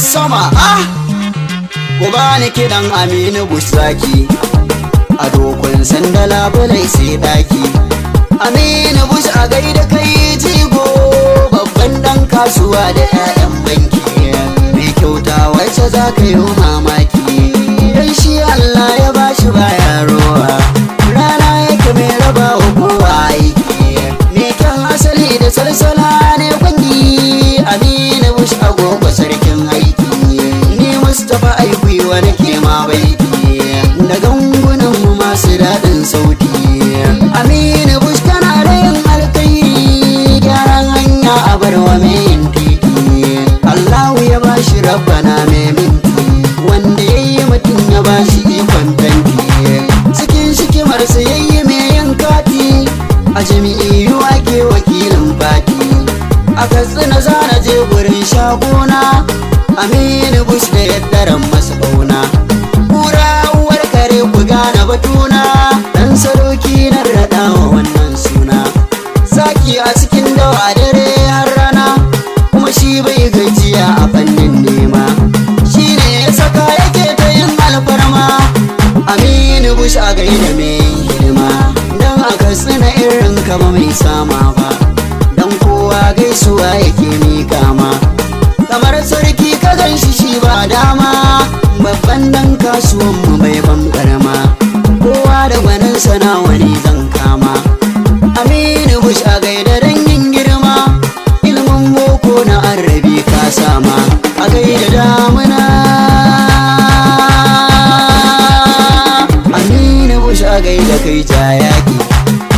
sama ku bani kiɗan Aminu Bush Zaki a dokon sanda labulai sai daki. Aminu Bush a gaida kai jigo, babban dan kasuwa da 'ya'yan banki, mai kyauta wacce za ka yi mamaki, dan shi Allah ya bashi baya rowa, rana yake mai raba wa kowa aiki, mai kyan asali da salsala ne kwangi. Aminu Bush agogo sarkin aiki, ni Mustapha Aigwiwa nake ma baiti, da gangunan mu masu daɗin sauti. Aminu Bush kana da yin alkairi, gyaran hanya a barwa mai yin titi, Allahu ya bashi rabbana mai minti, wanda ya yi mutum ya bashi ikon tanti, cikin shikimarsa ya yi mai yin kati, a jami'iyyu ake wakilin fati, a Katsina zana je gurin shagona, Aminu Bush da yaddaren masu bauna, kura uwar kare ku gane batuna, dan sadoki na raɗa wa wannan suna, zaki a cikin dawa dare har rana, kuma shi bai gajiya a fannin nema, shi ne ya saka yake ta yin alfarma. Aminu Bush a gaida mai hidima, dan a Katsina irin kama mai sama ba, dan kowa gaisuwa yake mika ma, kamar sarki ka gan shi ba dama, babban dan kasuwan mu bai ban karama, kowa da gwanin sana wani zan kama. Aminu Bush a gaida dan yin girma, ilimin boko na arabi ka sama, a gaida damuna. Aminu Bush a gaida kai jayaki,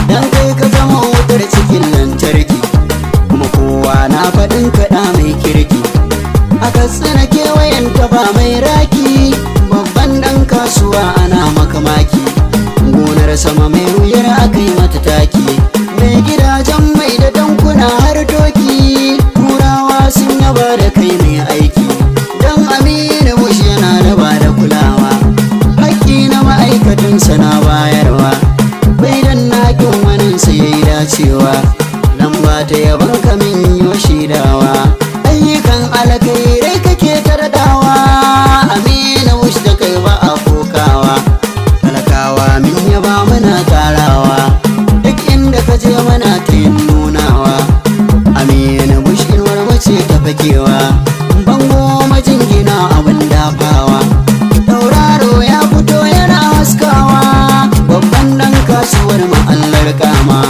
dan kai ka zama wutar cikin lantarki, kuma kowa na faɗin kaɗa mai kirki, a Katsina kewayen ta ba mai raki, babban dan kasuwa ana makamaki, gonar sama mai wuyar akai mata taki, mai gidajen mai da dankuna har doki, turawa sun yaba da kai mai aiki, dan Aminu Bush yana raba da kulawa, haƙƙi na ma'aikatansa na bayarwa, bai dan nakin waninsa ya yi dacewa, lamba ta yaban kamin yo shidawa, ayyukan alkairai kake ta daɗawa. Aminu Bush da kai ba a kokawa, talakawa min yaba muna karawa, duk inda ka je mana ta yin nunawa. Aminu Bush inuwar mace ta fakewa, bango majingina abin dafawa, tauraro ya fito yana haskawa, babban dan kasuwar ma'allar kama,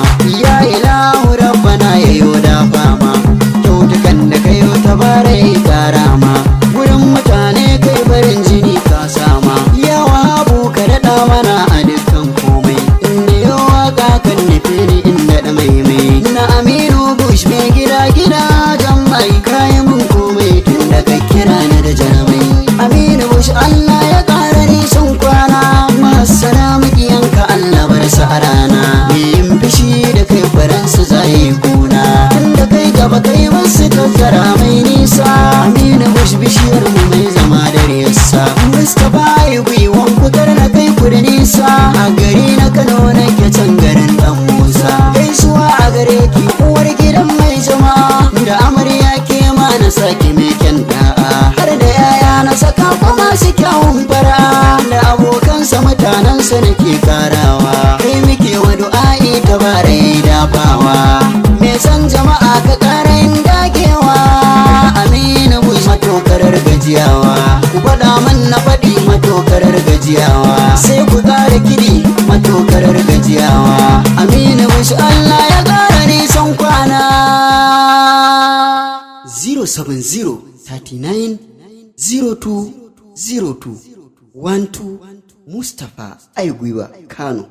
ya ilahu rabbana ya yo dafa ma, kyautukan da kayo ta bara ya karama, wurin mutane kai farin jini ka sama, yawa habu ka daɗa mana a dukkan komai, inda yawa kakan nufi ni inda da maimai, na Aminu Bush mai gida gida jan mai kayan mun komai, tun da ka kira ni da jarumai. Aminu Bush Allah ya ƙara nisan kwana, masana makiyanka Allah bar sa a rana, yin fishi da kai faransa zai kuna, tunda kai gaba kai wasu tattara mai nisa. Aminu Bush bishiyar mu mai zama da resa, Mustapha Aigwiwa kutar na kai ku da nisa, a gari na Kano nake can garin dan Musa, gaisuwa a gare ki uwar gidan mai jama'a, da amarya ke ma na saki mai kyan da'a, har da yaya na saka kuma su kyawun fara, da abokansa mutanensa nake karawa, kai muke wa du'a'i ta bara ya dafawa, mai san jama'a ka ƙara yin dagewa. Aminu Bush matokarar gajiyawa, ku faɗa man na faɗi matokarar gajiyawa, sai ku ƙara kiɗi matokarar gajiyawa. Aminu Bush Allah ya ƙara nisan kwana. 070 39 02 02 12 Mustapha Aigwiwa Kano.